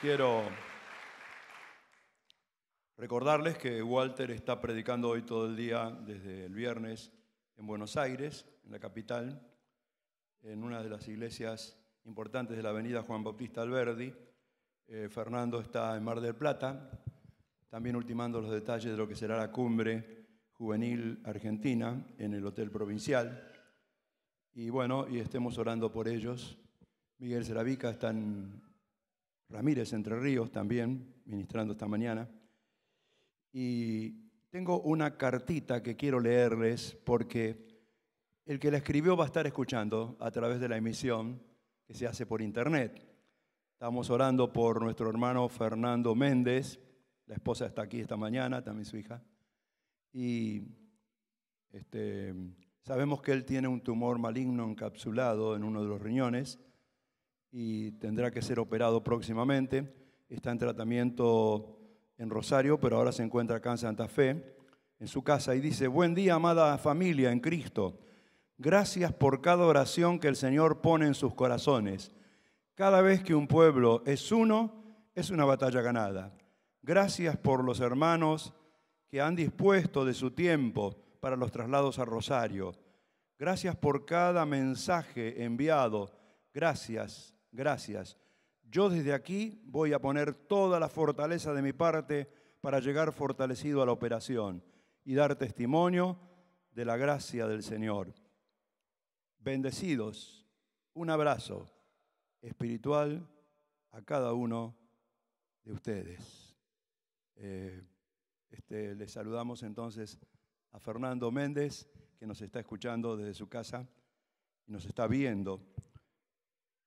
Quiero recordarles que Walter está predicando hoy todo el día, desde el viernes, en Buenos Aires, en la capital, en una de las iglesias importantes de la avenida Juan Bautista Alberdi. Fernando está en Mar del Plata, también ultimando los detalles de lo que será la cumbre juvenil argentina en el Hotel Provincial. Y bueno, y estemos orando por ellos. Miguel Seravica está en Ramírez, Entre Ríos, también, ministrando esta mañana. Y tengo una cartita que quiero leerles porque el que la escribió va a estar escuchando a través de la emisión que se hace por internet. Estamos orando por nuestro hermano Fernando Méndez. La esposa está aquí esta mañana, también su hija. Y sabemos que él tiene un tumor maligno encapsulado en uno de los riñones y tendrá que ser operado próximamente. Está en tratamiento en Rosario, pero ahora se encuentra acá en Santa Fe, en su casa, y dice: buen día, amada familia en Cristo. Gracias por cada oración que el Señor pone en sus corazones. Cada vez que un pueblo es uno, es una batalla ganada. Gracias por los hermanos que han dispuesto de su tiempo para los traslados a Rosario. Gracias por cada mensaje enviado. Gracias, gracias. Yo desde aquí voy a poner toda la fortaleza de mi parte para llegar fortalecido a la operación y dar testimonio de la gracia del Señor. Bendecidos. Un abrazo espiritual a cada uno de ustedes. Les saludamos entonces a Fernando Méndez, que nos está escuchando desde su casa y nos está viendo,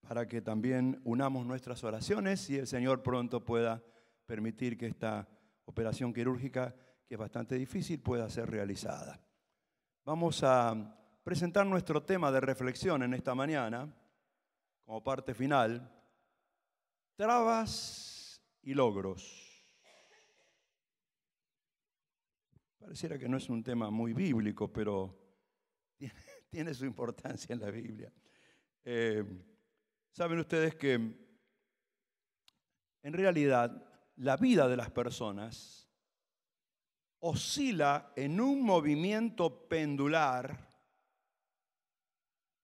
para que también unamos nuestras oraciones y el Señor pronto pueda permitir que esta operación quirúrgica, que es bastante difícil, pueda ser realizada. Vamos a presentar nuestro tema de reflexión en esta mañana, como parte final: trabas y logros. Pareciera que no es un tema muy bíblico, pero tiene su importancia en la Biblia. Saben ustedes que en realidad la vida de las personas oscila en un movimiento pendular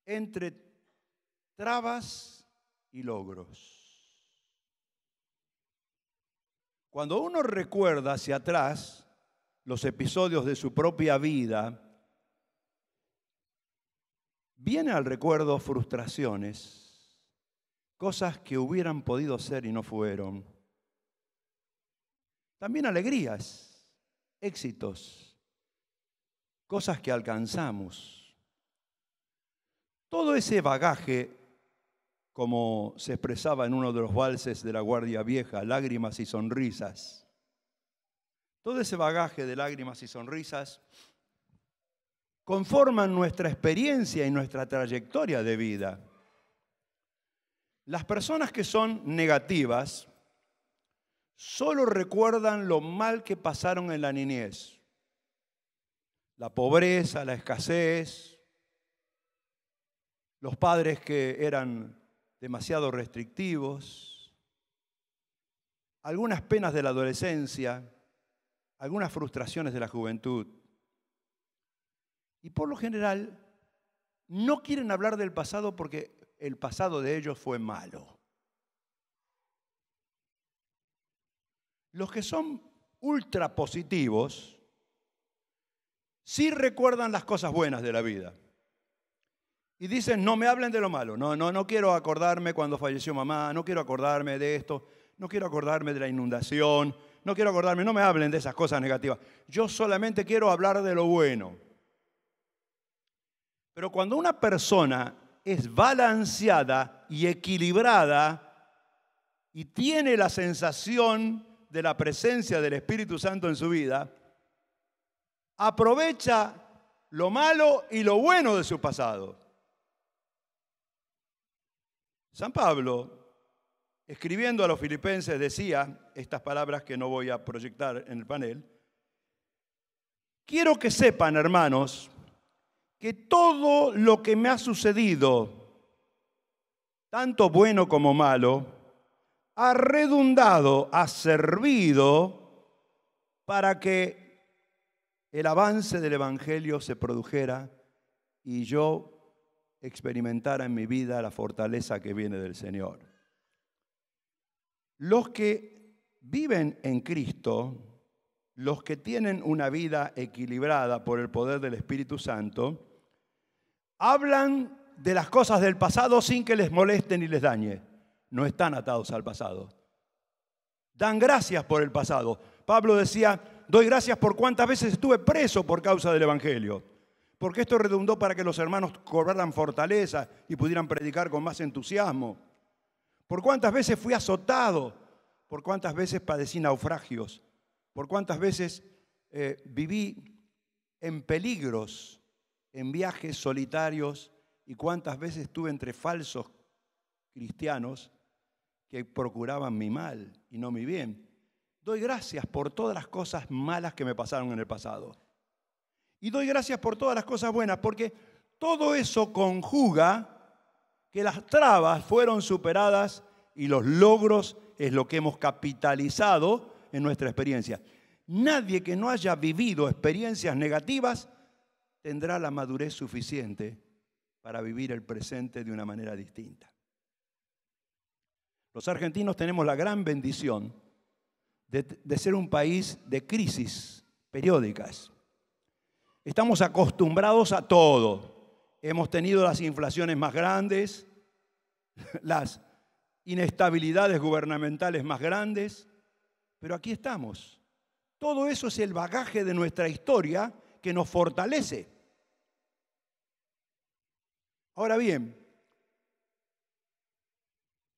entre trabas y logros. Cuando uno recuerda hacia atrás los episodios de su propia vida, vienen al recuerdo frustraciones, cosas que hubieran podido ser y no fueron. También alegrías, éxitos, cosas que alcanzamos. Todo ese bagaje, como se expresaba en uno de los valses de la Guardia Vieja, lágrimas y sonrisas. Todo ese bagaje de lágrimas y sonrisas conforman nuestra experiencia y nuestra trayectoria de vida. Las personas que son negativas solo recuerdan lo mal que pasaron en la niñez. La pobreza, la escasez, los padres que eran demasiado restrictivos, algunas penas de la adolescencia, algunas frustraciones de la juventud. Y por lo general no quieren hablar del pasado porque el pasado de ellos fue malo. Los que son ultra positivos sí recuerdan las cosas buenas de la vida. Y dicen: no me hablen de lo malo, no quiero acordarme cuando falleció mamá, no quiero acordarme de esto, no quiero acordarme de la inundación, no quiero acordarme, no me hablen de esas cosas negativas. Yo solamente quiero hablar de lo bueno. Pero cuando una persona es balanceada y equilibrada y tiene la sensación de la presencia del Espíritu Santo en su vida, aprovecha lo malo y lo bueno de su pasado. San Pablo, escribiendo a los filipenses, decía estas palabras que no voy a proyectar en el panel: quiero que sepan, hermanos, que todo lo que me ha sucedido, tanto bueno como malo, ha redundado, ha servido para que el avance del Evangelio se produjera y yo experimentara en mi vida la fortaleza que viene del Señor. Los que viven en Cristo, los que tienen una vida equilibrada por el poder del Espíritu Santo, hablan de las cosas del pasado sin que les moleste ni les dañe. No están atados al pasado. Dan gracias por el pasado. Pablo decía, doy gracias por cuántas veces estuve preso por causa del Evangelio. Porque esto redundó para que los hermanos cobraran fortaleza y pudieran predicar con más entusiasmo. Por cuántas veces fui azotado. Por cuántas veces padecí naufragios. Por cuántas veces viví en peligros, en viajes solitarios, y cuántas veces estuve entre falsos cristianos que procuraban mi mal y no mi bien. Doy gracias por todas las cosas malas que me pasaron en el pasado. Y doy gracias por todas las cosas buenas, porque todo eso conjuga que las trabas fueron superadas y los logros es lo que hemos capitalizado en nuestra experiencia. Nadie que no haya vivido experiencias negativas tendrá la madurez suficiente para vivir el presente de una manera distinta. Los argentinos tenemos la gran bendición de ser un país de crisis periódicas. Estamos acostumbrados a todo. Hemos tenido las inflaciones más grandes, las inestabilidades gubernamentales más grandes, pero aquí estamos. Todo eso es el bagaje de nuestra historia que nos fortalece. Ahora bien,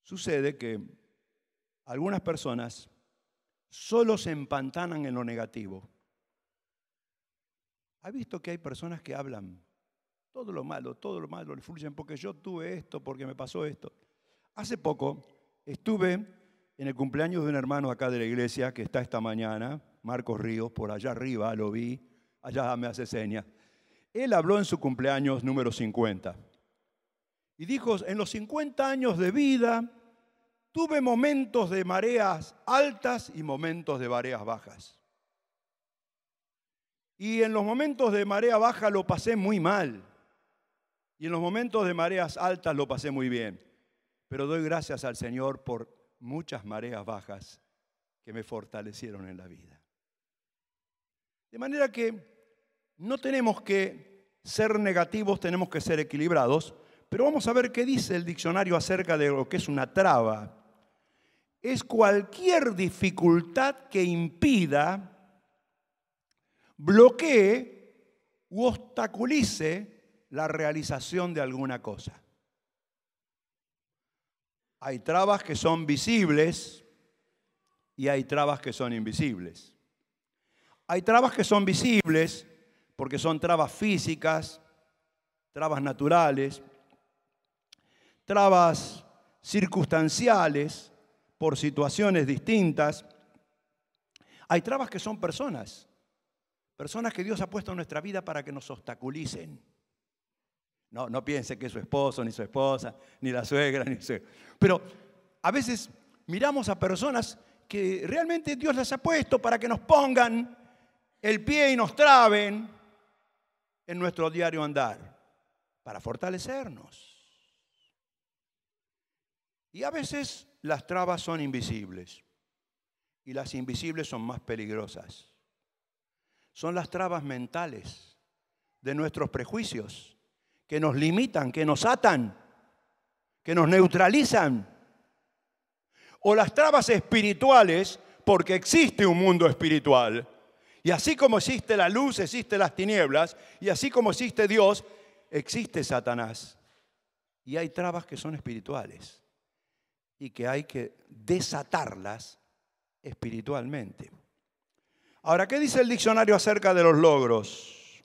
sucede que algunas personas solo se empantanan en lo negativo. ¿Ha visto que hay personas que hablan todo lo malo, le fluyen porque yo tuve esto, porque me pasó esto? Hace poco estuve en el cumpleaños de un hermano acá de la iglesia que está esta mañana, Marcos Ríos, por allá arriba, lo vi, allá me hace señas. Él habló en su cumpleaños número 50 y dijo, en los 50 años de vida tuve momentos de mareas altas y momentos de mareas bajas. Y en los momentos de marea baja lo pasé muy mal. Y en los momentos de mareas altas lo pasé muy bien. Pero doy gracias al Señor por muchas mareas bajas que me fortalecieron en la vida. De manera que no tenemos que ser negativos, tenemos que ser equilibrados. Pero vamos a ver qué dice el diccionario acerca de lo que es una traba. Es cualquier dificultad que impida, bloquee u obstaculice la realización de alguna cosa. Hay trabas que son visibles y hay trabas que son invisibles. Hay trabas que son visibles porque son trabas físicas, trabas naturales, trabas circunstanciales por situaciones distintas. Hay trabas que son personas que Dios ha puesto en nuestra vida para que nos obstaculicen. No piense que es su esposo, ni su esposa, ni la suegra, ni su... Pero a veces miramos a personas que realmente Dios las ha puesto para que nos pongan el pie y nos traben en nuestro diario andar, para fortalecernos. Y a veces las trabas son invisibles y las invisibles son más peligrosas. Son las trabas mentales de nuestros prejuicios que nos limitan, que nos atan, que nos neutralizan. O las trabas espirituales, porque existe un mundo espiritual. Y así como existe la luz, existen las tinieblas. Y así como existe Dios, existe Satanás. Y hay trabas que son espirituales y que hay que desatarlas espiritualmente. Ahora, ¿qué dice el diccionario acerca de los logros?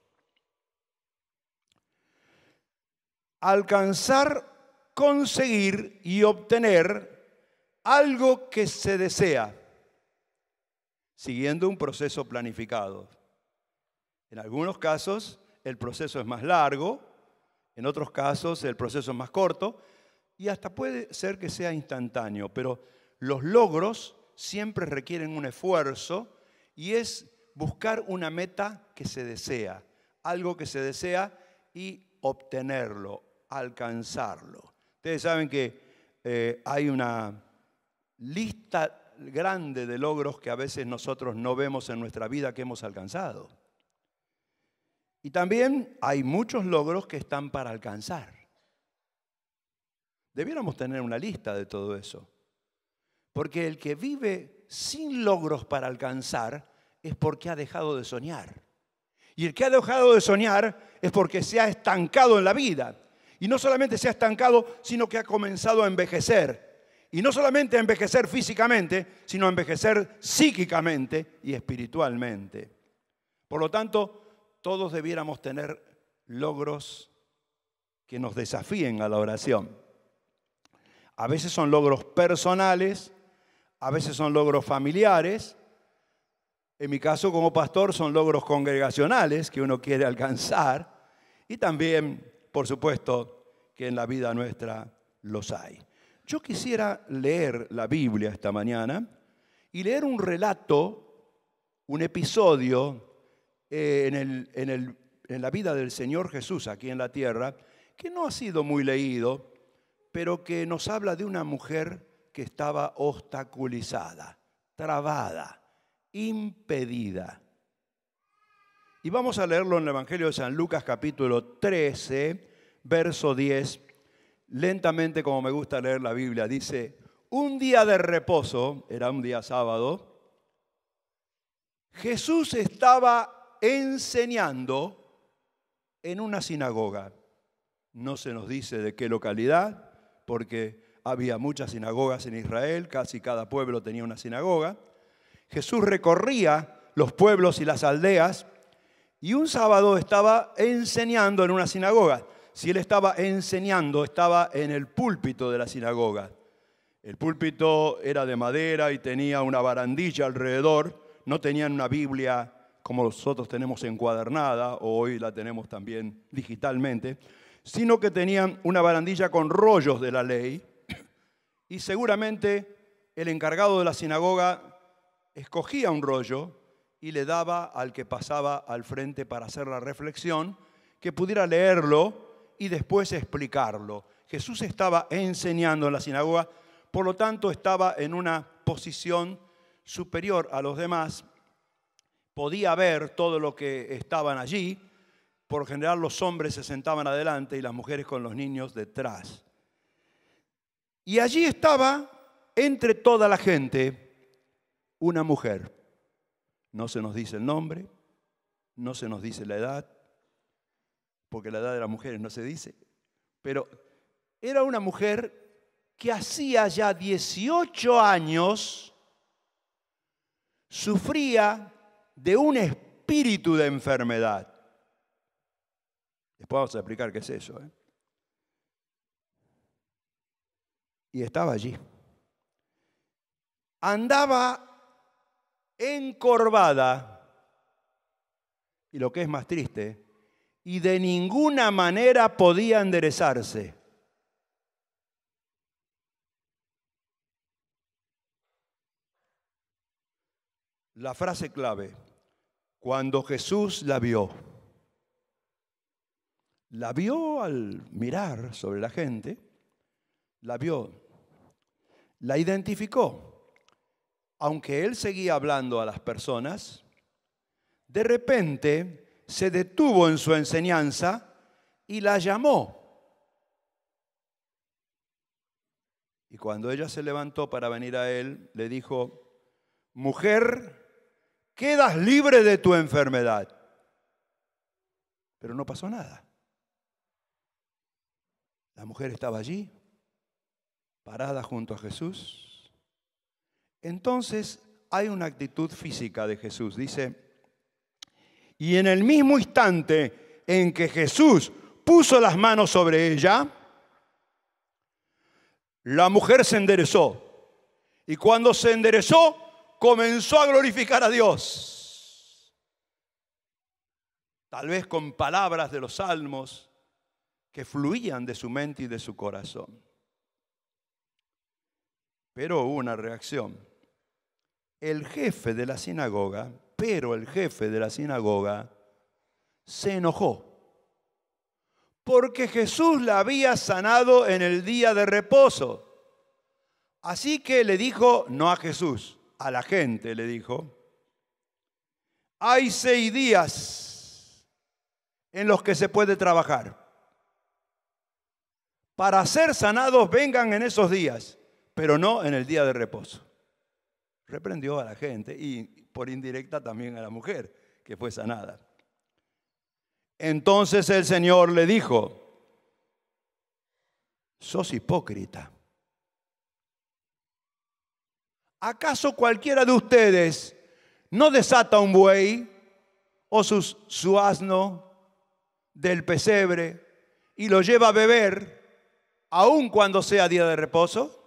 Alcanzar, conseguir y obtener algo que se desea, siguiendo un proceso planificado. En algunos casos el proceso es más largo, en otros casos el proceso es más corto y hasta puede ser que sea instantáneo, pero los logros siempre requieren un esfuerzo y es buscar una meta que se desea, algo que se desea y obtenerlo, alcanzarlo. Ustedes saben que hay una lista grande de logros que a veces nosotros no vemos en nuestra vida que hemos alcanzado. Y también hay muchos logros que están para alcanzar. Debiéramos tener una lista de todo eso. Porque el que vive sin logros para alcanzar es porque ha dejado de soñar. Y el que ha dejado de soñar es porque se ha estancado en la vida. Y no solamente se ha estancado, sino que ha comenzado a envejecer. Y no solamente a envejecer físicamente, sino a envejecer psíquicamente y espiritualmente. Por lo tanto, todos debiéramos tener logros que nos desafíen a la oración. A veces son logros personales, a veces son logros familiares. En mi caso, como pastor, son logros congregacionales que uno quiere alcanzar. Y también, por supuesto, que en la vida nuestra los hay. Yo quisiera leer la Biblia esta mañana y leer un relato, un episodio en la vida del Señor Jesús aquí en la tierra, que no ha sido muy leído, pero que nos habla de una mujer que estaba obstaculizada, trabada, impedida. Y vamos a leerlo en el Evangelio de San Lucas, capítulo 13, verso 10. Lentamente, como me gusta leer la Biblia, dice: un día de reposo, era un día sábado, Jesús estaba enseñando en una sinagoga. No se nos dice de qué localidad, porque había muchas sinagogas en Israel, casi cada pueblo tenía una sinagoga. Jesús recorría los pueblos y las aldeas y un sábado estaba enseñando en una sinagoga. Si él estaba enseñando, estaba en el púlpito de la sinagoga. El púlpito era de madera y tenía una barandilla alrededor. No tenían una Biblia como nosotros tenemos encuadernada, o hoy la tenemos también digitalmente, sino que tenían una barandilla con rollos de la ley. Y seguramente el encargado de la sinagoga escogía un rollo y le daba al que pasaba al frente para hacer la reflexión, que pudiera leerlo y después explicarlo. Jesús estaba enseñando en la sinagoga, por lo tanto estaba en una posición superior a los demás. Podía ver todo lo que estaban allí. Por lo general los hombres se sentaban adelante y las mujeres con los niños detrás. Y allí estaba, entre toda la gente, una mujer. No se nos dice el nombre, no se nos dice la edad, porque la edad de las mujeres no se dice, pero era una mujer que hacía ya 18 años sufría de un espíritu de enfermedad. Después vamos a explicar qué es eso. Y estaba allí. Andaba encorvada, y lo que es más triste, y de ninguna manera podía enderezarse. La frase clave: cuando Jesús la vio al mirar sobre la gente, la vio, la identificó. Aunque él seguía hablando a las personas, de repente se detuvo en su enseñanza y la llamó. Y cuando ella se levantó para venir a él, le dijo: mujer, quedas libre de tu enfermedad. Pero no pasó nada. La mujer estaba allí, parada junto a Jesús. Entonces hay una actitud física de Jesús. Dice: y en el mismo instante en que Jesús puso las manos sobre ella, la mujer se enderezó. Y cuando se enderezó, comenzó a glorificar a Dios. Tal vez con palabras de los salmos que fluían de su mente y de su corazón. Pero hubo una reacción. El jefe de la sinagoga, se enojó porque Jesús la había sanado en el día de reposo. Así que le dijo, no a Jesús, a la gente le dijo, hay 6 días en los que se puede trabajar. Para ser sanados vengan en esos días, pero no en el día de reposo. Reprendió a la gente y por indirecta también a la mujer que fue sanada. Entonces el Señor le dijo, sos hipócrita. ¿Acaso cualquiera de ustedes no desata un buey o su asno del pesebre y lo lleva a beber aun cuando sea día de reposo?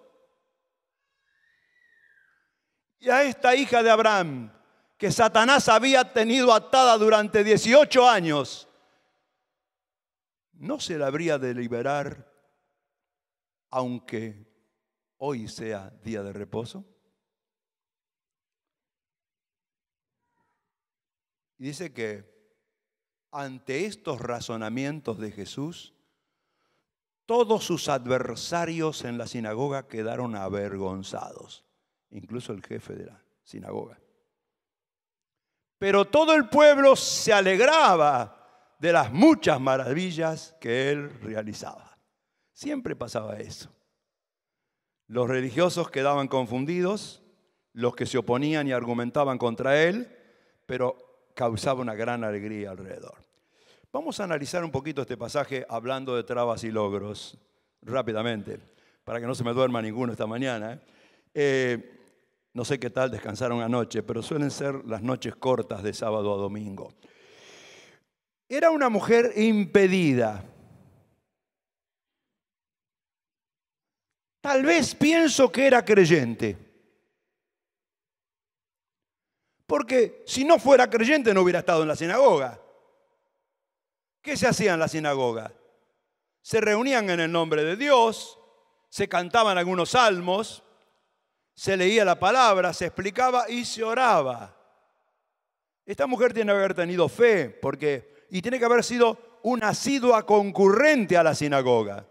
Y a esta hija de Abraham, que Satanás había tenido atada durante 18 años, ¿no se la habría de liberar aunque hoy sea día de reposo? Y dice que ante estos razonamientos de Jesús, todos sus adversarios en la sinagoga quedaron avergonzados, incluso el jefe de la sinagoga. Pero todo el pueblo se alegraba de las muchas maravillas que él realizaba. Siempre pasaba eso. Los religiosos quedaban confundidos, los que se oponían y argumentaban contra él, pero causaba una gran alegría alrededor. Vamos a analizar un poquito este pasaje hablando de trabas y logros, rápidamente, para que no se me duerma ninguno esta mañana. No sé qué tal descansaron anoche, pero suelen ser las noches cortas de sábado a domingo. Era una mujer impedida. Tal vez pienso que era creyente. Porque si no fuera creyente no hubiera estado en la sinagoga. ¿Qué se hacía en la sinagoga? Se reunían en el nombre de Dios, se cantaban algunos salmos, se leía la palabra, se explicaba y se oraba. Esta mujer tiene que haber tenido fe y tiene que haber sido una asidua concurrente a la sinagoga.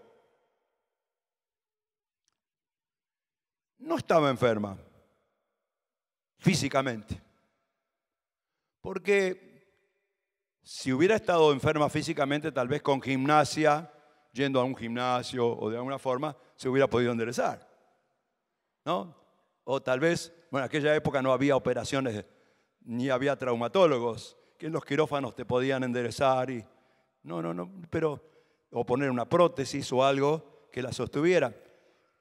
No estaba enferma físicamente. Porque si hubiera estado enferma físicamente, tal vez con gimnasia, yendo a un gimnasio o de alguna forma, se hubiera podido enderezar, ¿no? O tal vez, bueno, en aquella época no había operaciones, ni había traumatólogos, que en los quirófanos te podían enderezar o poner una prótesis o algo que la sostuviera.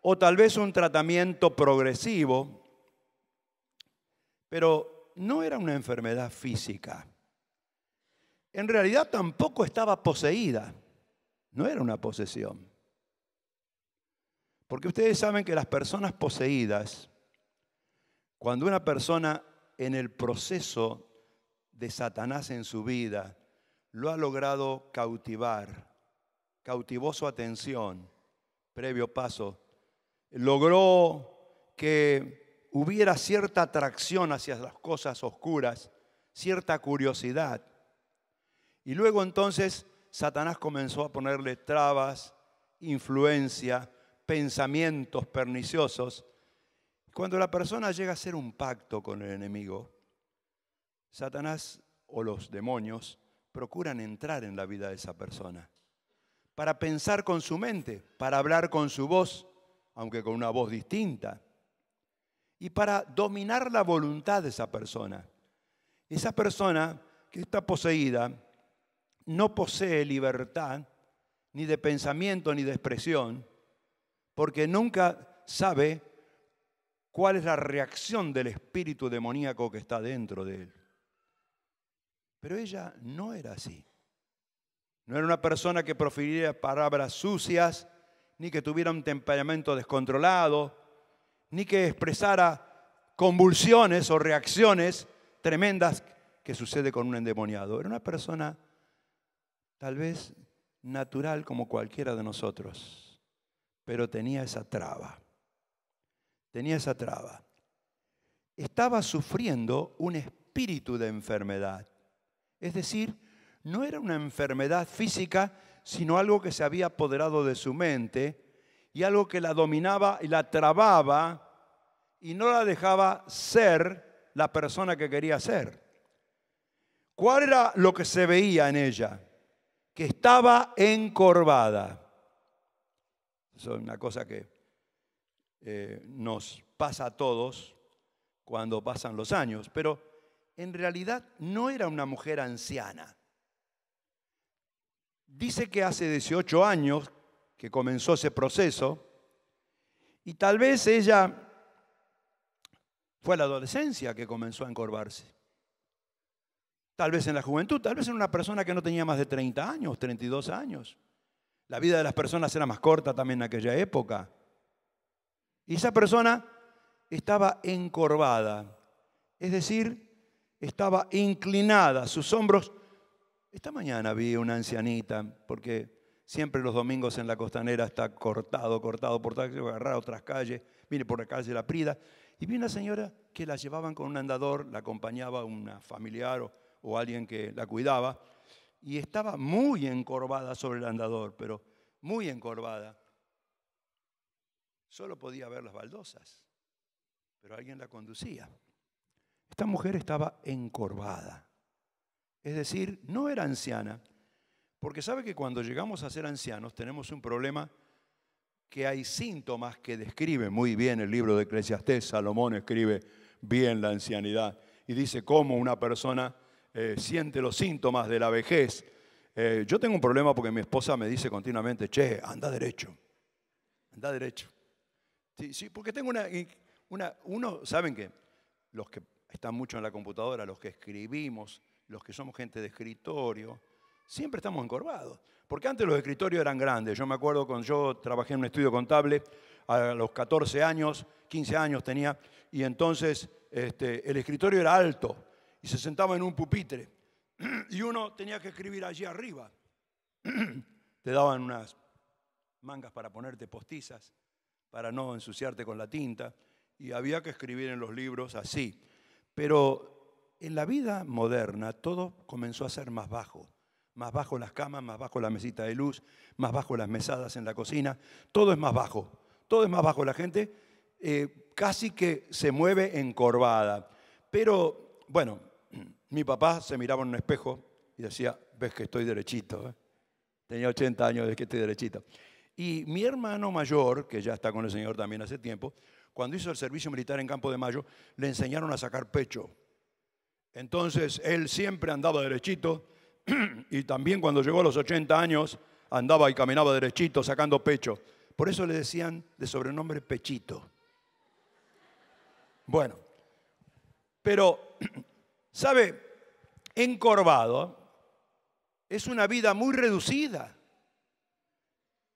O tal vez un tratamiento progresivo, pero no era una enfermedad física. En realidad tampoco estaba poseída. No era una posesión. Porque ustedes saben que las personas poseídas, cuando una persona en el proceso de Satanás en su vida lo ha logrado cautivar, cautivó su atención, previo paso, logró que hubiera cierta atracción hacia las cosas oscuras, cierta curiosidad. Y luego entonces Satanás comenzó a ponerle trabas, influencia, pensamientos perniciosos. Cuando la persona llega a hacer un pacto con el enemigo, Satanás o los demonios procuran entrar en la vida de esa persona para pensar con su mente, para hablar con su voz, aunque con una voz distinta, y para dominar la voluntad de esa persona. Esa persona que está poseída no posee libertad ni de pensamiento ni de expresión, porque nunca sabe cuál es la reacción del espíritu demoníaco que está dentro de él. Pero ella no era así. No era una persona que profiriera palabras sucias, ni que tuviera un temperamento descontrolado, ni que expresara convulsiones o reacciones tremendas que sucede con un endemoniado. Era una persona tal vez natural como cualquiera de nosotros, pero tenía esa traba. tenía esa traba. Estaba sufriendo un espíritu de enfermedad. Es decir, no era una enfermedad física, sino algo que se había apoderado de su mente y algo que la dominaba y la trababa y no la dejaba ser la persona que quería ser. ¿Cuál era lo que se veía en ella? Que estaba encorvada. Eso es una cosa que nos pasa a todos cuando pasan los años, pero en realidad no era una mujer anciana. Dice que hace 18 años que comenzó ese proceso y tal vez ella fue a la adolescencia que comenzó a encorvarse. Tal vez en la juventud, tal vez en una persona que no tenía más de 30 años, 32 años. La vida de las personas era más corta también en aquella época. Y esa persona estaba encorvada, es decir, estaba inclinada, sus hombros. Esta mañana vi una ancianita, porque siempre los domingos en la Costanera está cortado por agarrar otras calles, vine por la calle La Prida, y vi una señora que la llevaban con un andador, la acompañaba una familiar o alguien que la cuidaba, y estaba muy encorvada sobre el andador, pero muy encorvada. Solo podía ver las baldosas, pero alguien la conducía. Esta mujer estaba encorvada, es decir, no era anciana, porque sabe que cuando llegamos a ser ancianos tenemos un problema, que hay síntomas que describe muy bien el libro de Eclesiastés. Salomón escribe bien la ancianidad y dice cómo una persona siente los síntomas de la vejez. Yo tengo un problema porque mi esposa me dice continuamente, che, anda derecho, anda derecho. Sí, porque tengo ¿saben qué? Los que están mucho en la computadora, los que escribimos, los que somos gente de escritorio, siempre estamos encorvados. Porque antes los escritorios eran grandes. Yo me acuerdo cuando yo trabajé en un estudio contable, a los 14 años, 15 años tenía, y entonces el escritorio era alto y se sentaba en un pupitre. Y uno tenía que escribir allí arriba. Te daban unas mangas para ponerte postizas, para no ensuciarte con la tinta, y había que escribir en los libros así. Pero en la vida moderna todo comenzó a ser más bajo las camas, más bajo la mesita de luz, más bajo las mesadas en la cocina, todo es más bajo, la gente casi que se mueve encorvada. Pero bueno, mi papá se miraba en un espejo y decía, ves que estoy derechito, ¿eh? Tenía 80 años de que estoy derechito. Y mi hermano mayor, que ya está con el Señor también hace tiempo, cuando hizo el servicio militar en Campo de Mayo, le enseñaron a sacar pecho. Entonces, él siempre andaba derechito y también cuando llegó a los 80 años, andaba y caminaba derechito, sacando pecho. Por eso le decían de sobrenombre Pechito. Bueno, pero, ¿sabe? Encorvado es una vida muy reducida.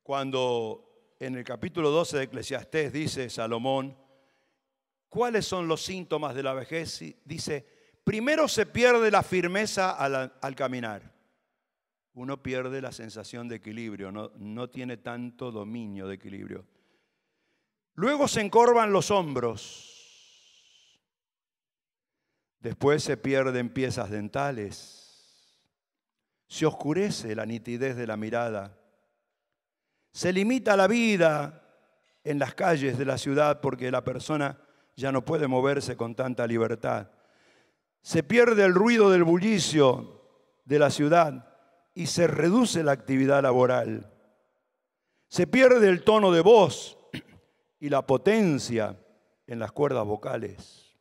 Cuando en el capítulo 12 de Eclesiastés dice Salomón, ¿cuáles son los síntomas de la vejez? Dice, primero se pierde la firmeza al caminar. Uno pierde la sensación de equilibrio, no tiene tanto dominio de equilibrio. Luego se encorvan los hombros. Después se pierden piezas dentales. Se oscurece la nitidez de la mirada. Se limita la vida en las calles de la ciudad porque la persona ya no puede moverse con tanta libertad. Se pierde el ruido del bullicio de la ciudad y se reduce la actividad laboral. Se pierde el tono de voz y la potencia en las cuerdas vocales.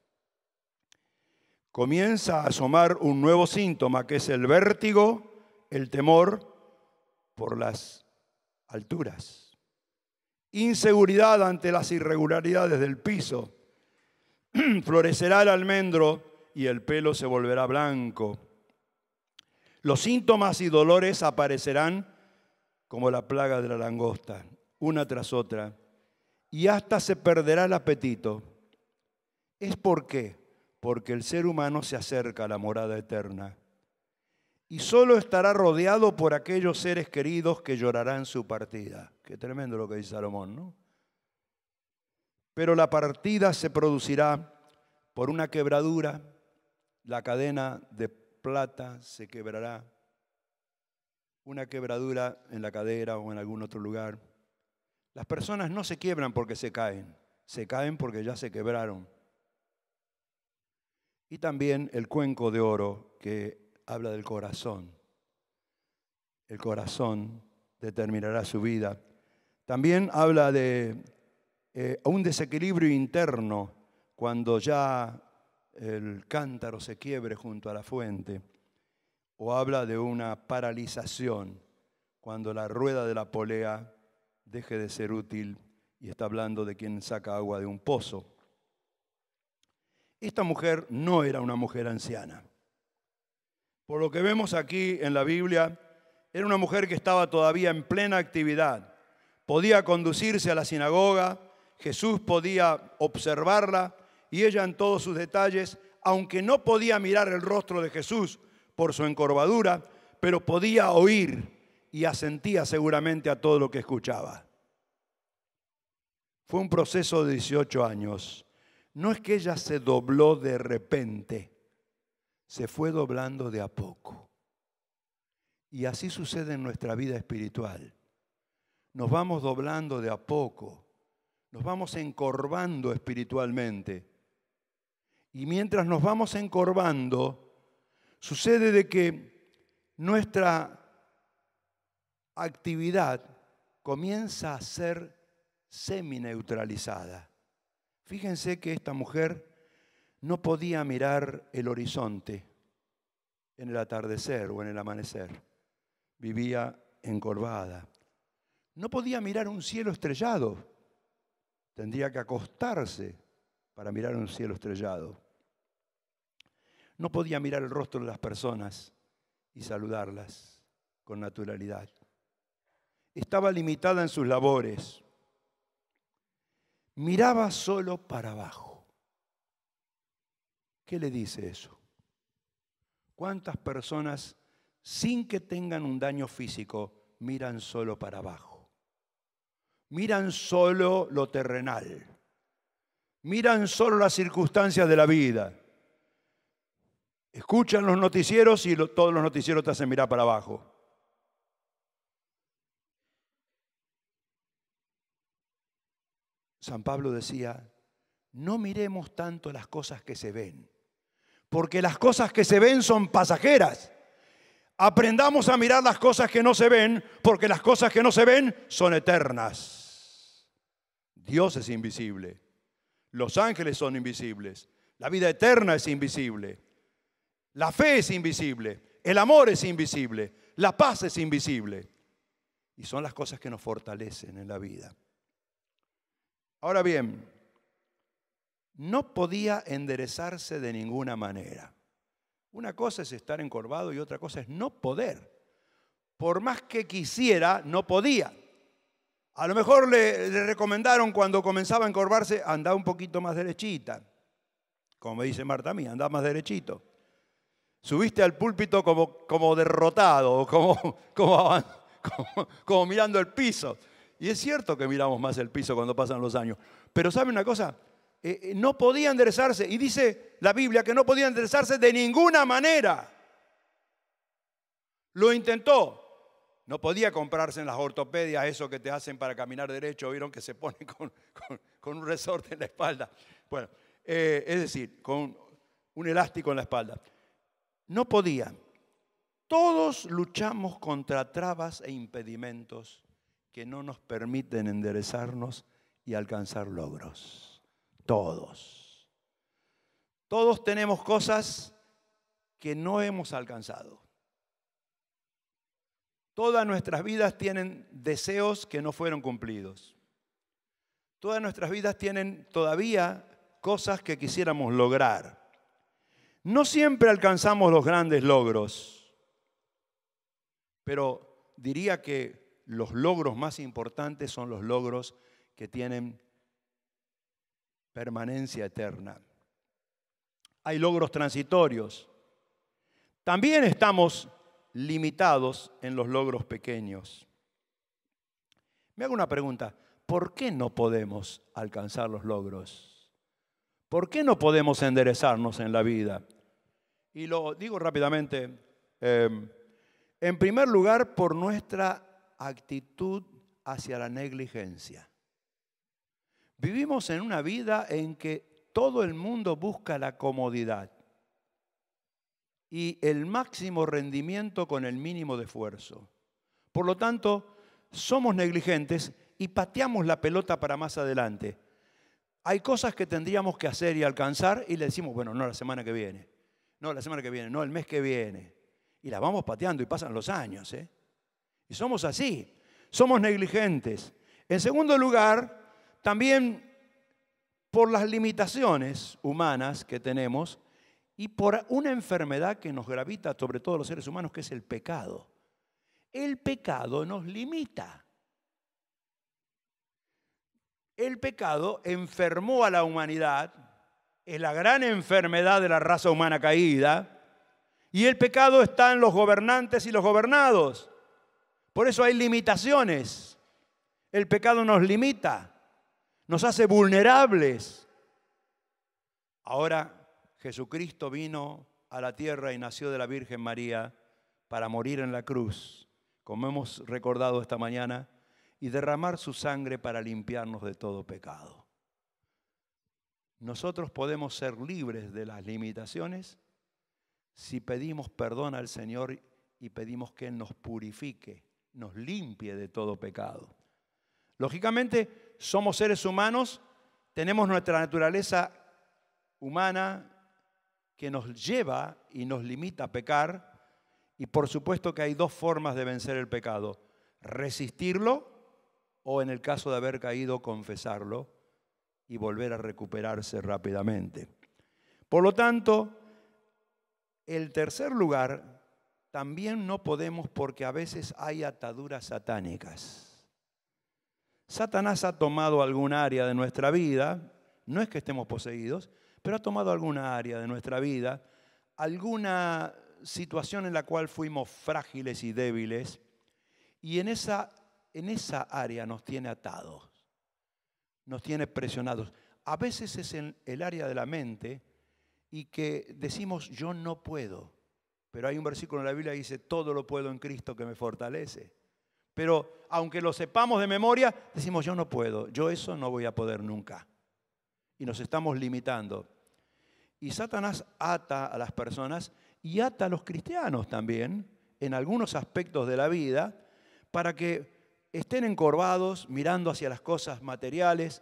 Comienza a asomar un nuevo síntoma que es el vértigo, el temor por las alturas. Inseguridad ante las irregularidades del piso. Florecerá el almendro y el pelo se volverá blanco. Los síntomas y dolores aparecerán como la plaga de la langosta, una tras otra, y hasta se perderá el apetito. ¿Es por qué? Porque el ser humano se acerca a la morada eterna y solo estará rodeado por aquellos seres queridos que llorarán su partida. Qué tremendo lo que dice Salomón, ¿no? pero la partida se producirá por una quebradura, la cadena de plata se quebrará, una quebradura en la cadera o en algún otro lugar. Las personas no se quiebran porque se caen porque ya se quebraron. Y también el cuenco de oro que habla del corazón. El corazón determinará su vida. También habla de un desequilibrio interno cuando ya el cántaro se quiebre junto a la fuente. O habla de una paralización cuando la rueda de la polea deje de ser útil, y está hablando de quien saca agua de un pozo. Esta mujer no era una mujer anciana. Por lo que vemos aquí en la Biblia, era una mujer que estaba todavía en plena actividad. Podía conducirse a la sinagoga, Jesús podía observarla y ella en todos sus detalles, aunque no podía mirar el rostro de Jesús por su encorvadura, pero podía oír y asentía seguramente a todo lo que escuchaba. Fue un proceso de 18 años. No es que ella se dobló de repente, se fue doblando de a poco. Y así sucede en nuestra vida espiritual. Nos vamos doblando de a poco, nos vamos encorvando espiritualmente. Y mientras nos vamos encorvando, sucede de que nuestra actividad comienza a ser semineutralizada. Fíjense que esta mujer no podía mirar el horizonte en el atardecer o en el amanecer. Vivía encorvada. No podía mirar un cielo estrellado. Tendría que acostarse para mirar un cielo estrellado. No podía mirar el rostro de las personas y saludarlas con naturalidad. Estaba limitada en sus labores. Miraba solo para abajo. ¿Qué le dice eso? ¿Cuántas personas, sin que tengan un daño físico, miran solo para abajo? Miran solo lo terrenal. Miran solo las circunstancias de la vida. Escuchan los noticieros y todos los noticieros te hacen mirar para abajo. San Pablo decía, no miremos tanto las cosas que se ven, porque las cosas que se ven son pasajeras. Aprendamos a mirar las cosas que no se ven, porque las cosas que no se ven son eternas. Dios es invisible, los ángeles son invisibles, la vida eterna es invisible, la fe es invisible, el amor es invisible, la paz es invisible. Y son las cosas que nos fortalecen en la vida. Ahora bien, no podía enderezarse de ninguna manera. Una cosa es estar encorvado y otra cosa es no poder. Por más que quisiera, no podía. A lo mejor le recomendaron cuando comenzaba a encorvarse, anda un poquito más derechita. Como me dice Marta a mí, anda más derechito. Subiste al púlpito como derrotado, como mirando el piso. Y es cierto que miramos más el piso cuando pasan los años. Pero ¿saben una cosa? No podía enderezarse. Y dice la Biblia que no podía enderezarse de ninguna manera. Lo intentó. No podía comprarse en las ortopedias eso que te hacen para caminar derecho. ¿Vieron que se ponen con un resorte en la espalda? Bueno, es decir, con un elástico en la espalda. No podía. Todos luchamos contra trabas e impedimentos que no nos permiten enderezarnos y alcanzar logros. Todos. Todos tenemos cosas que no hemos alcanzado. Todas nuestras vidas tienen deseos que no fueron cumplidos. Todas nuestras vidas tienen todavía cosas que quisiéramos lograr. No siempre alcanzamos los grandes logros, pero diría que los logros más importantes son los logros que tienen permanencia eterna. Hay logros transitorios. También estamos limitados en los logros pequeños. Me hago una pregunta. ¿por qué no podemos alcanzar los logros? ¿Por qué no podemos enderezarnos en la vida? Y lo digo rápidamente. En primer lugar, por nuestra actitud hacia la negligencia. Vivimos en una vida en que todo el mundo busca la comodidad y el máximo rendimiento con el mínimo de esfuerzo. Por lo tanto, somos negligentes y pateamos la pelota para más adelante. Hay cosas que tendríamos que hacer y alcanzar y le decimos, bueno, no, la semana que viene. No, la semana que viene, no, el mes que viene. Y la vamos pateando y pasan los años, ¿eh? Y somos así, somos negligentes. En segundo lugar, también por las limitaciones humanas que tenemos y por una enfermedad que nos gravita sobre todos los seres humanos, que es el pecado. El pecado nos limita. El pecado enfermó a la humanidad, es la gran enfermedad de la raza humana caída, y el pecado está en los gobernantes y los gobernados. Por eso hay limitaciones. El pecado nos limita, nos hace vulnerables. Ahora Jesucristo vino a la tierra y nació de la Virgen María para morir en la cruz, como hemos recordado esta mañana, y derramar su sangre para limpiarnos de todo pecado. Nosotros podemos ser libres de las limitaciones si pedimos perdón al Señor y pedimos que Él nos purifique, nos limpie de todo pecado. Lógicamente, somos seres humanos, tenemos nuestra naturaleza humana que nos lleva y nos limita a pecar, y por supuesto que hay dos formas de vencer el pecado: resistirlo o, en el caso de haber caído, confesarlo y volver a recuperarse rápidamente. Por lo tanto, el tercer lugar, también no podemos porque a veces hay ataduras satánicas. Satanás ha tomado algún área de nuestra vida, no es que estemos poseídos, pero ha tomado alguna área de nuestra vida, alguna situación en la cual fuimos frágiles y débiles, y en esa área nos tiene atados, nos tiene presionados. A veces es en el área de la mente y que decimos yo no puedo, pero hay un versículo en la Biblia que dice todo lo puedo en Cristo que me fortalece. Pero aunque lo sepamos de memoria, decimos yo no puedo, yo eso no voy a poder nunca. Y nos estamos limitando. Y Satanás ata a las personas y ata a los cristianos también en algunos aspectos de la vida para que estén encorvados mirando hacia las cosas materiales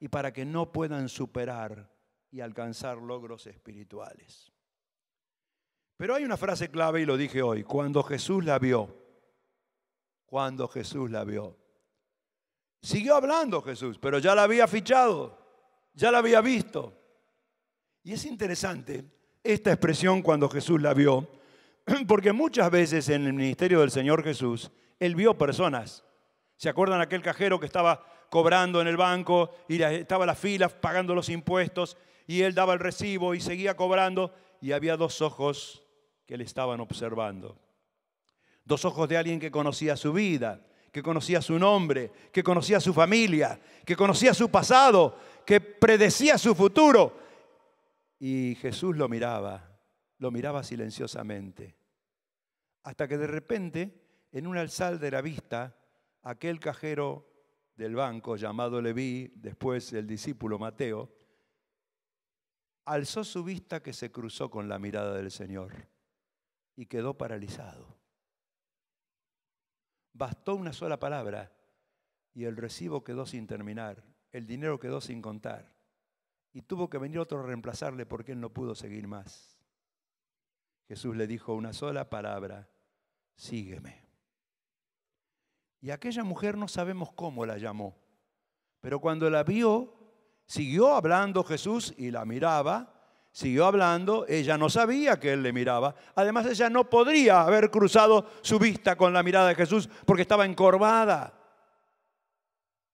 y para que no puedan superar y alcanzar logros espirituales. Pero hay una frase clave y lo dije hoy: cuando Jesús la vio. Cuando Jesús la vio. Siguió hablando Jesús, pero ya la había fichado, ya la había visto. Y es interesante esta expresión cuando Jesús la vio, porque muchas veces en el ministerio del Señor Jesús, Él vio personas. ¿Se acuerdan aquel cajero que estaba cobrando en el banco y estaba la fila pagando los impuestos y Él daba el recibo y seguía cobrando y había dos ojos que le estaban observando? Dos ojos de alguien que conocía su vida, que conocía su nombre, que conocía su familia, que conocía su pasado, que predecía su futuro. Y Jesús lo miraba silenciosamente. Hasta que de repente, en un alzar de la vista, aquel cajero del banco llamado Leví, después el discípulo Mateo, alzó su vista que se cruzó con la mirada del Señor y quedó paralizado. Bastó una sola palabra y el recibo quedó sin terminar, el dinero quedó sin contar y tuvo que venir otro a reemplazarle porque él no pudo seguir más. Jesús le dijo una sola palabra: sígueme. Y aquella mujer no sabemos cómo la llamó, pero cuando la vio, siguió hablando Jesús y la miraba. Siguió hablando, ella no sabía que él le miraba. Además, ella no podría haber cruzado su vista con la mirada de Jesús porque estaba encorvada,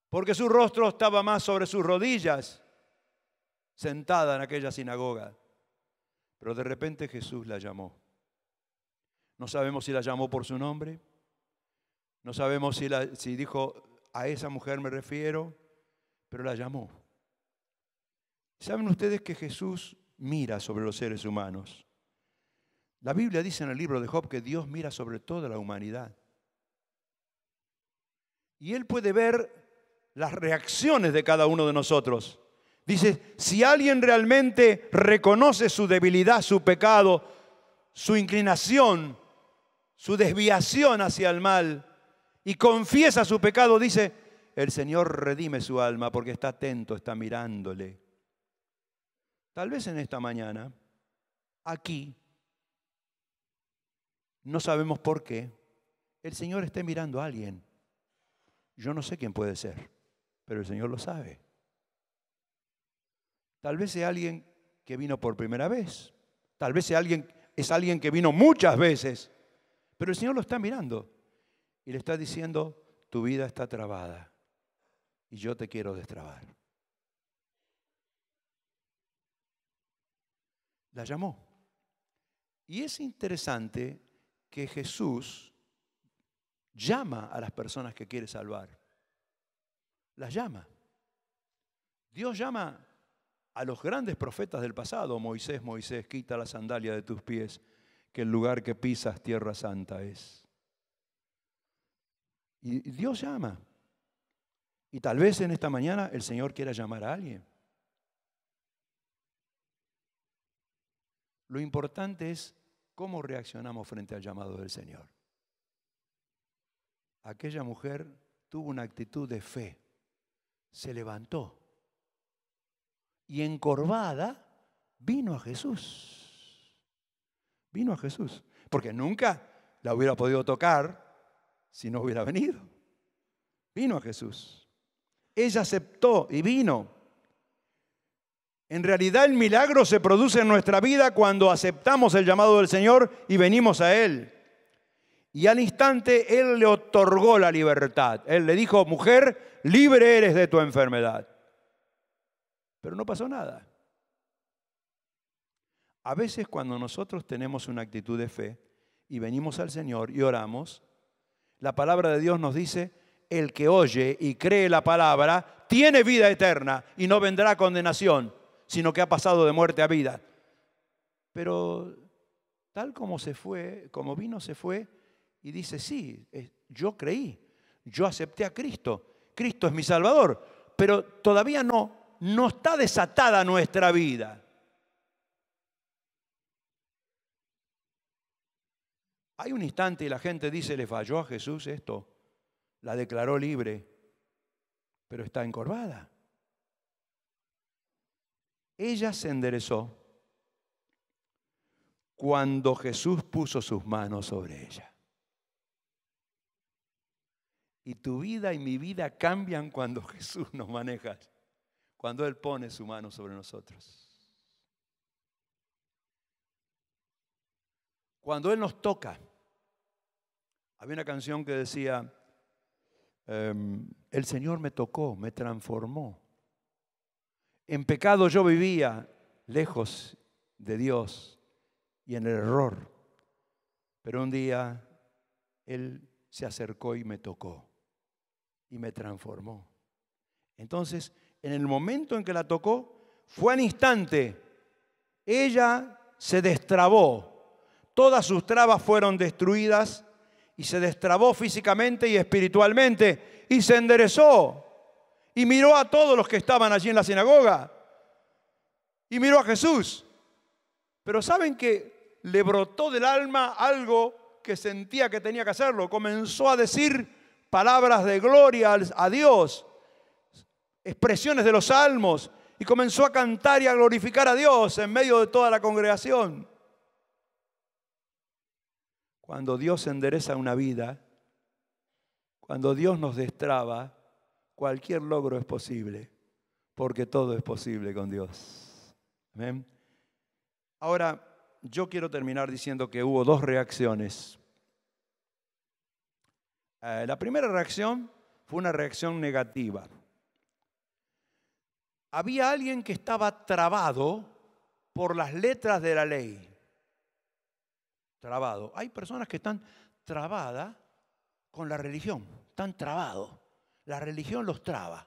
porque su rostro estaba más sobre sus rodillas, sentada en aquella sinagoga. Pero de repente Jesús la llamó. No sabemos si la llamó por su nombre, no sabemos si dijo a esa mujer me refiero, pero la llamó. ¿Saben ustedes que Jesús mira sobre los seres humanos? La Biblia dice en el libro de Job que Dios mira sobre toda la humanidad. Y Él puede ver las reacciones de cada uno de nosotros. Dice, si alguien realmente reconoce su debilidad, su pecado, su inclinación, su desviación hacia el mal y confiesa su pecado, dice, el Señor redime su alma porque está atento, está mirándole. Tal vez en esta mañana, aquí, no sabemos por qué, el Señor esté mirando a alguien. Yo no sé quién puede ser, pero el Señor lo sabe. Tal vez sea alguien que vino por primera vez. Tal vez sea alguien que vino muchas veces. Pero el Señor lo está mirando y le está diciendo, tu vida está trabada y yo te quiero destrabar. La llamó. Y es interesante que Jesús llama a las personas que quiere salvar. Las llama. Dios llama a los grandes profetas del pasado. Moisés, Moisés, quita la sandalia de tus pies, que el lugar que pisas tierra santa es. Y Dios llama. Y tal vez en esta mañana el Señor quiera llamar a alguien. Lo importante es cómo reaccionamos frente al llamado del Señor. Aquella mujer tuvo una actitud de fe. Se levantó. Y encorvada vino a Jesús. Vino a Jesús. Porque nunca la hubiera podido tocar si no hubiera venido. Vino a Jesús. Ella aceptó y vino. En realidad el milagro se produce en nuestra vida cuando aceptamos el llamado del Señor y venimos a Él. Y al instante Él le otorgó la libertad. Él le dijo, mujer, libre eres de tu enfermedad. Pero no pasó nada. A veces cuando nosotros tenemos una actitud de fe y venimos al Señor y oramos, la palabra de Dios nos dice, el que oye y cree la palabra tiene vida eterna y no vendrá condenación, sino que ha pasado de muerte a vida. Pero tal como se fue, como vino, se fue y dice, sí, yo creí, yo acepté a Cristo, Cristo es mi Salvador, pero todavía no está desatada nuestra vida. Hay un instante y la gente dice, ¿le falló a Jesús esto? La declaró libre, pero está encorvada. Ella se enderezó cuando Jesús puso sus manos sobre ella. Y tu vida y mi vida cambian cuando Jesús nos maneja, cuando Él pone su mano sobre nosotros. Cuando Él nos toca. Había una canción que decía, el Señor me tocó, me transformó. En pecado yo vivía, lejos de Dios y en el error. Pero un día Él se acercó y me tocó y me transformó. Entonces, en el momento en que la tocó, fue al instante. Ella se destrabó. Todas sus trabas fueron destruidas y se destrabó físicamente y espiritualmente y se enderezó. Y miró a todos los que estaban allí en la sinagoga. Y miró a Jesús. Pero ¿saben que le brotó del alma algo que sentía que tenía que hacerlo? Comenzó a decir palabras de gloria a Dios, expresiones de los salmos, y comenzó a cantar y a glorificar a Dios en medio de toda la congregación. Cuando Dios endereza una vida, cuando Dios nos destraba, cualquier logro es posible, porque todo es posible con Dios. ¿Amén? Ahora, yo quiero terminar diciendo que hubo dos reacciones. La primera reacción fue una reacción negativa. Había alguien que estaba trabado por las letras de la ley. Trabado. Hay personas que están trabadas con la religión, están trabados. La religión los traba.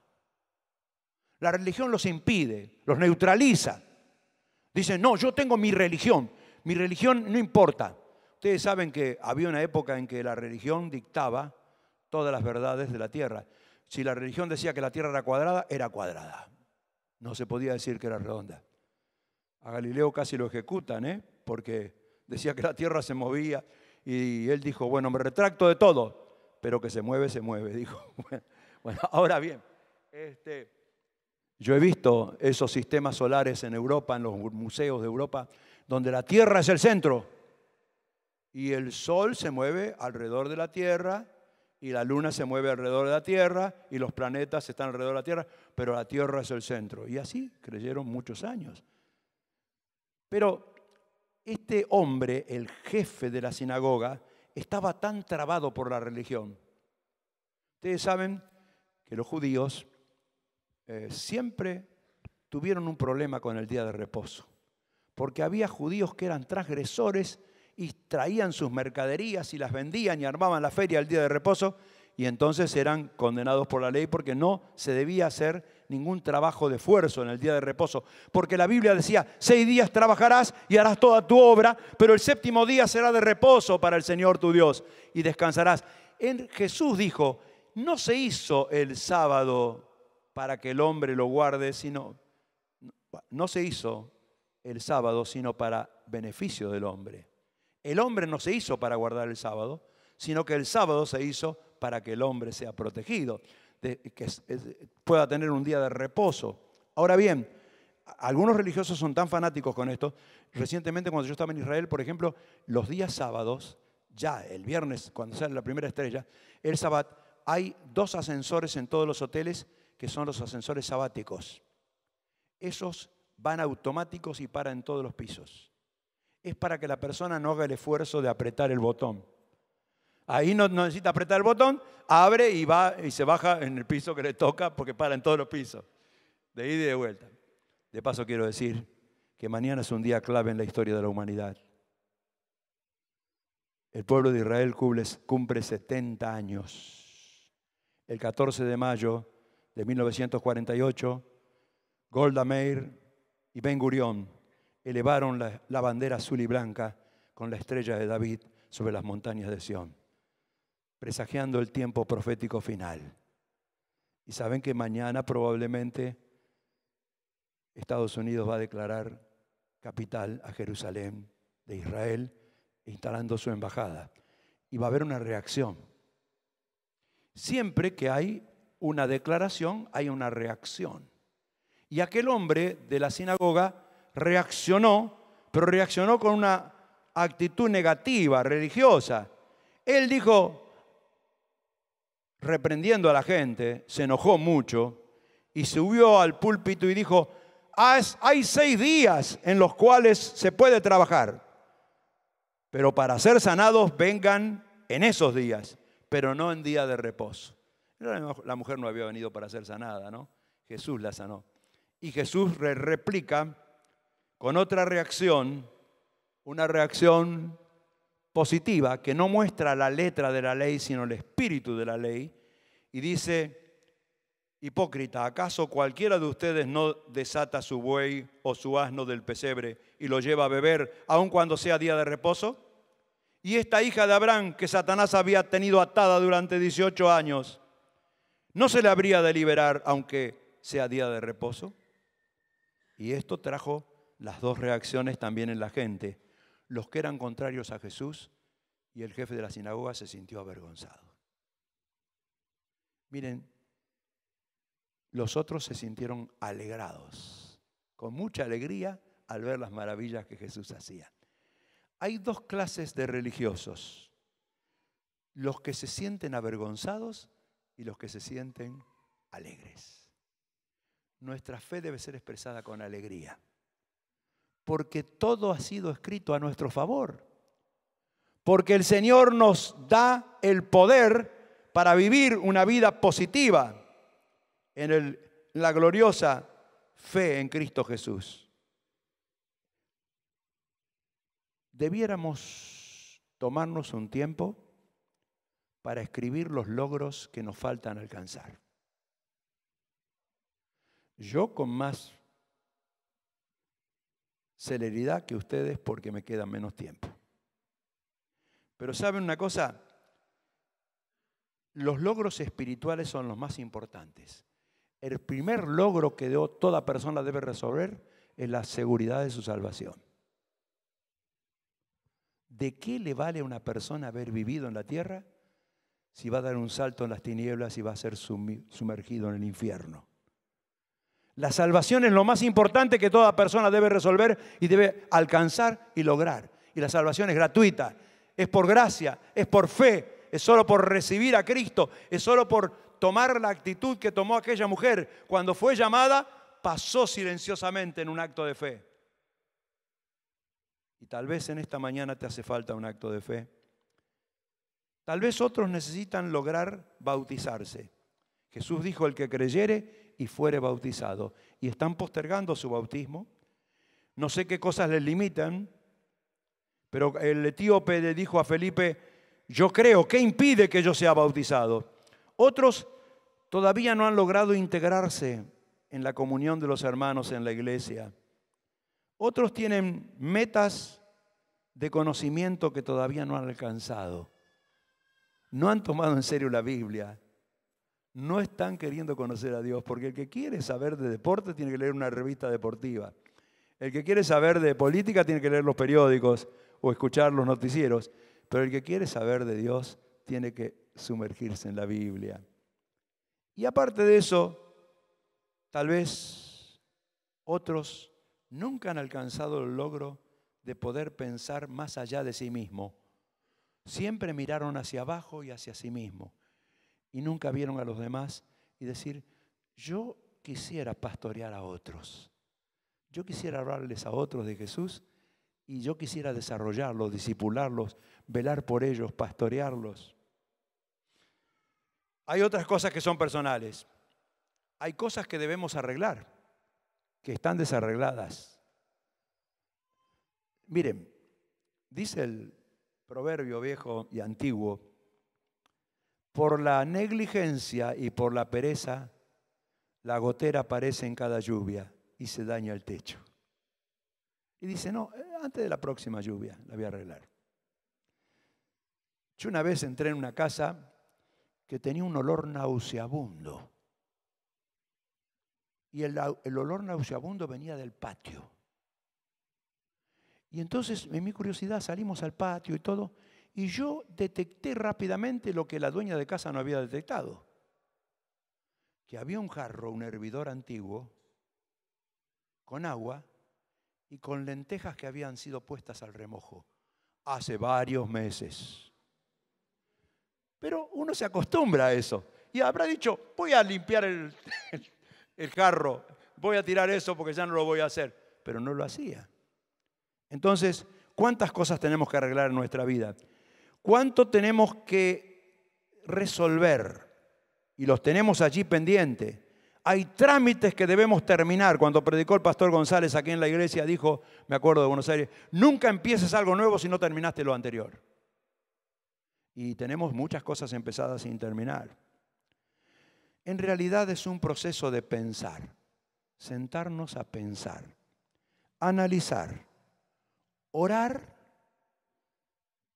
La religión los impide, los neutraliza. Dicen, no, yo tengo mi religión no importa. Ustedes saben que había una época en que la religión dictaba todas las verdades de la tierra. Si la religión decía que la tierra era cuadrada. No se podía decir que era redonda. A Galileo casi lo ejecutan, porque decía que la tierra se movía y él dijo, bueno, me retracto de todo, pero que se mueve, dijo. Bueno, ahora bien, yo he visto esos sistemas solares en Europa, en los museos de Europa, donde la tierra es el centro y el sol se mueve alrededor de la tierra y la luna se mueve alrededor de la tierra y los planetas están alrededor de la tierra, pero la tierra es el centro. Y así creyeron muchos años. Pero este hombre, el jefe de la sinagoga, estaba tan trabado por la religión. Ustedes saben que los judíos siempre tuvieron un problema con el día de reposo, porque había judíos que eran transgresores y traían sus mercaderías y las vendían y armaban la feria el día de reposo, y entonces eran condenados por la ley porque no se debía hacer ningún trabajo de esfuerzo en el día de reposo, porque la Biblia decía, 6 días trabajarás y harás toda tu obra, pero el 7º día será de reposo para el Señor tu Dios y descansarás. Jesús dijo, no se hizo el sábado para que el hombre lo guarde, no se hizo el sábado sino para beneficio del hombre. El hombre no se hizo para guardar el sábado, sino que el sábado se hizo para que el hombre sea protegido, que pueda tener un día de reposo. Ahora bien, algunos religiosos son tan fanáticos con esto. Recientemente, cuando yo estaba en Israel, por ejemplo, los días sábados, ya el viernes, cuando sale la primera estrella, el sábado, hay 2 ascensores en todos los hoteles que son los ascensores sabáticos. Esos van automáticos y paran en todos los pisos. Es para que la persona no haga el esfuerzo de apretar el botón. Ahí no necesita apretar el botón, abre y va y se baja en el piso que le toca porque para en todos los pisos, de ida y de vuelta. De paso quiero decir que mañana es un día clave en la historia de la humanidad. El pueblo de Israel cumple 70 años. El 14 de mayo de 1948, Golda Meir y Ben Gurión elevaron la bandera azul y blanca con la estrella de David sobre las montañas de Sión, presagiando el tiempo profético final. Y saben que mañana probablemente Estados Unidos va a declarar capital a Jerusalén de Israel, instalando su embajada. Y va a haber una reacción. Siempre que hay una declaración, hay una reacción. Y aquel hombre de la sinagoga reaccionó, pero reaccionó con una actitud negativa, religiosa. Él dijo, reprendiendo a la gente, se enojó mucho y subió al púlpito y dijo, hay 6 días en los cuales se puede trabajar, pero para ser sanados vengan en esos días, pero no en día de reposo. La mujer no había venido para ser sanada, ¿no? Jesús la sanó. Y Jesús replica con otra reacción, una reacción positiva que no muestra la letra de la ley, sino el espíritu de la ley. Y dice, hipócrita, ¿acaso cualquiera de ustedes no desata su buey o su asno del pesebre y lo lleva a beber, aun cuando sea día de reposo? Y esta hija de Abraham, que Satanás había tenido atada durante 18 años, ¿no se le habría de liberar aunque sea día de reposo? Y esto trajo las 2 reacciones también en la gente. Los que eran contrarios a Jesús y el jefe de la sinagoga se sintió avergonzado. Miren, los otros se sintieron alegrados, con mucha alegría al ver las maravillas que Jesús hacía. Hay 2 clases de religiosos, los que se sienten avergonzados y los que se sienten alegres. Nuestra fe debe ser expresada con alegría, porque todo ha sido escrito a nuestro favor, porque el Señor nos da el poder para vivir una vida positiva en la gloriosa fe en Cristo Jesús. Debiéramos tomarnos un tiempo para escribir los logros que nos faltan alcanzar. Yo con más celeridad que ustedes porque me queda menos tiempo. Pero ¿saben una cosa? Los logros espirituales son los más importantes. El primer logro que toda persona debe resolver es la seguridad de su salvación. ¿De qué le vale a una persona haber vivido en la tierra si va a dar un salto en las tinieblas y va a ser sumergido en el infierno? La salvación es lo más importante que toda persona debe resolver y debe alcanzar y lograr. Y la salvación es gratuita, es por gracia, es por fe, es solo por recibir a Cristo, es solo por tomar la actitud que tomó aquella mujer. Cuando fue llamada, pasó silenciosamente en un acto de fe. Y tal vez en esta mañana te hace falta un acto de fe. Tal vez otros necesitan lograr bautizarse. Jesús dijo: el que creyere y fuere bautizado. Y están postergando su bautismo. No sé qué cosas les limitan, pero el etíope le dijo a Felipe: yo creo, ¿qué impide que yo sea bautizado? Otros todavía no han logrado integrarse en la comunión de los hermanos en la iglesia. Otros tienen metas de conocimiento que todavía no han alcanzado. No han tomado en serio la Biblia. No están queriendo conocer a Dios, porque el que quiere saber de deporte tiene que leer una revista deportiva. El que quiere saber de política tiene que leer los periódicos o escuchar los noticieros. Pero el que quiere saber de Dios tiene que sumergirse en la Biblia. Y aparte de eso, tal vez otros nunca han alcanzado el logro de poder pensar más allá de sí mismo. Siempre miraron hacia abajo y hacia sí mismo. Y nunca vieron a los demás y decir: yo quisiera pastorear a otros. Yo quisiera hablarles a otros de Jesús y yo quisiera desarrollarlos, discipularlos, velar por ellos, pastorearlos. Hay otras cosas que son personales. Hay cosas que debemos arreglar, que están desarregladas. Miren, dice el proverbio viejo y antiguo: por la negligencia y por la pereza, la gotera aparece en cada lluvia y se daña el techo. Y dice: no, antes de la próxima lluvia la voy a arreglar. Yo una vez entré en una casa que tenía un olor nauseabundo. Y el olor nauseabundo venía del patio. Y entonces, en mi curiosidad, salimos al patio y todo. Y yo detecté rápidamente lo que la dueña de casa no había detectado. Que había un jarro, un hervidor antiguo, con agua y con lentejas que habían sido puestas al remojo hace varios meses. Pero uno se acostumbra a eso. Y habrá dicho: voy a limpiar el jarro, voy a tirar eso porque ya no lo voy a hacer. Pero no lo hacía. Entonces, ¿cuántas cosas tenemos que arreglar en nuestra vida? ¿Cuánto tenemos que resolver? Y los tenemos allí pendientes. Hay trámites que debemos terminar. Cuando predicó el pastor González aquí en la iglesia, dijo, me acuerdo de Buenos Aires: nunca empieces algo nuevo si no terminaste lo anterior. Y tenemos muchas cosas empezadas sin terminar. En realidad es un proceso de pensar, sentarnos a pensar, analizar, orar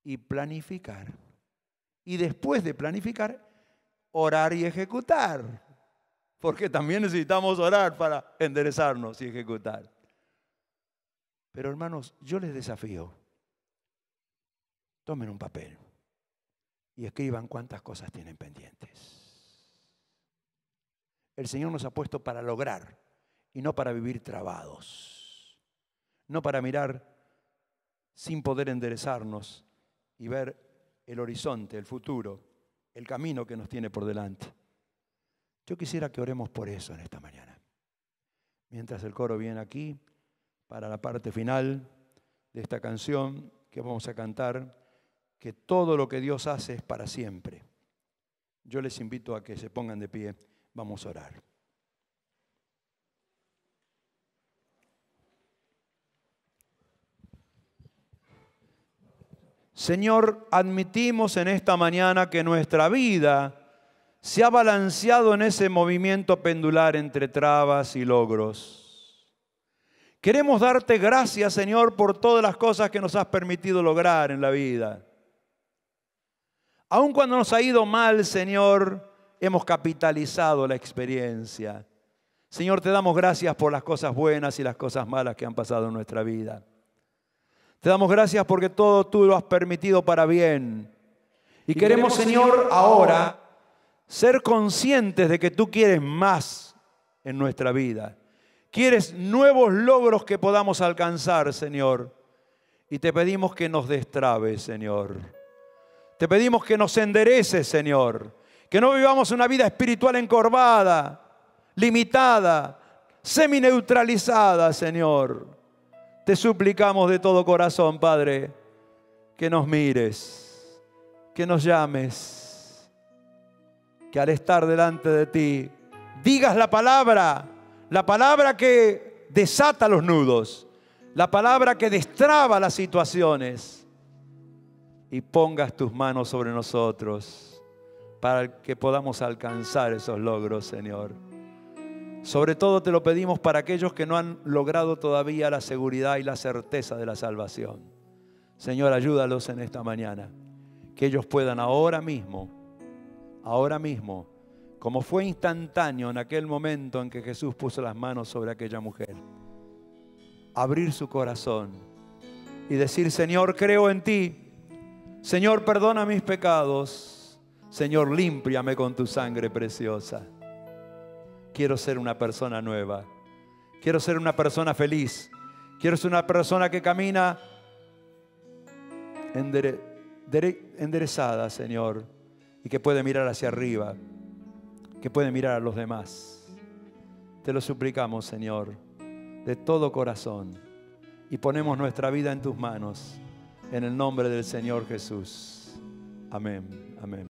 y planificar. Y después de planificar, orar y ejecutar. Porque también necesitamos orar para enderezarnos y ejecutar. Pero hermanos, yo les desafío: tomen un papel y escriban cuántas cosas tienen pendientes. El Señor nos ha puesto para lograr y no para vivir trabados. No para mirar sin poder enderezarnos y ver el horizonte, el futuro, el camino que nos tiene por delante. Yo quisiera que oremos por eso en esta mañana. Mientras el coro viene aquí para la parte final de esta canción que vamos a cantar, que todo lo que Dios hace es para siempre. Yo les invito a que se pongan de pie. Vamos a orar. Señor, admitimos en esta mañana que nuestra vida se ha balanceado en ese movimiento pendular entre trabas y logros. Queremos darte gracias, Señor, por todas las cosas que nos has permitido lograr en la vida. Aun cuando nos ha ido mal, Señor, hemos capitalizado la experiencia. Señor, te damos gracias por las cosas buenas y las cosas malas que han pasado en nuestra vida. Te damos gracias porque todo tú lo has permitido para bien. Y queremos, Señor, ahora ser conscientes de que tú quieres más en nuestra vida. Quieres nuevos logros que podamos alcanzar, Señor. Y te pedimos que nos destrabes, Señor. Te pedimos que nos endereces, Señor. Que no vivamos una vida espiritual encorvada, limitada, semineutralizada, Señor. Te suplicamos de todo corazón, Padre, que nos mires, que nos llames, que al estar delante de ti digas la palabra que desata los nudos, la palabra que destraba las situaciones, y pongas tus manos sobre nosotros para que podamos alcanzar esos logros, Señor. Sobre todo te lo pedimos para aquellos que no han logrado todavía la seguridad y la certeza de la salvación. Señor, ayúdalos en esta mañana, que ellos puedan ahora mismo, como fue instantáneo en aquel momento en que Jesús puso las manos sobre aquella mujer, abrir su corazón y decir: Señor, creo en ti. Señor, perdona mis pecados. Señor, límpiame con tu sangre preciosa. Quiero ser una persona nueva. Quiero ser una persona feliz. Quiero ser una persona que camina enderezada, Señor, y que puede mirar hacia arriba, que puede mirar a los demás. Te lo suplicamos, Señor, de todo corazón, y ponemos nuestra vida en tus manos, en el nombre del Señor Jesús. Amén, amén.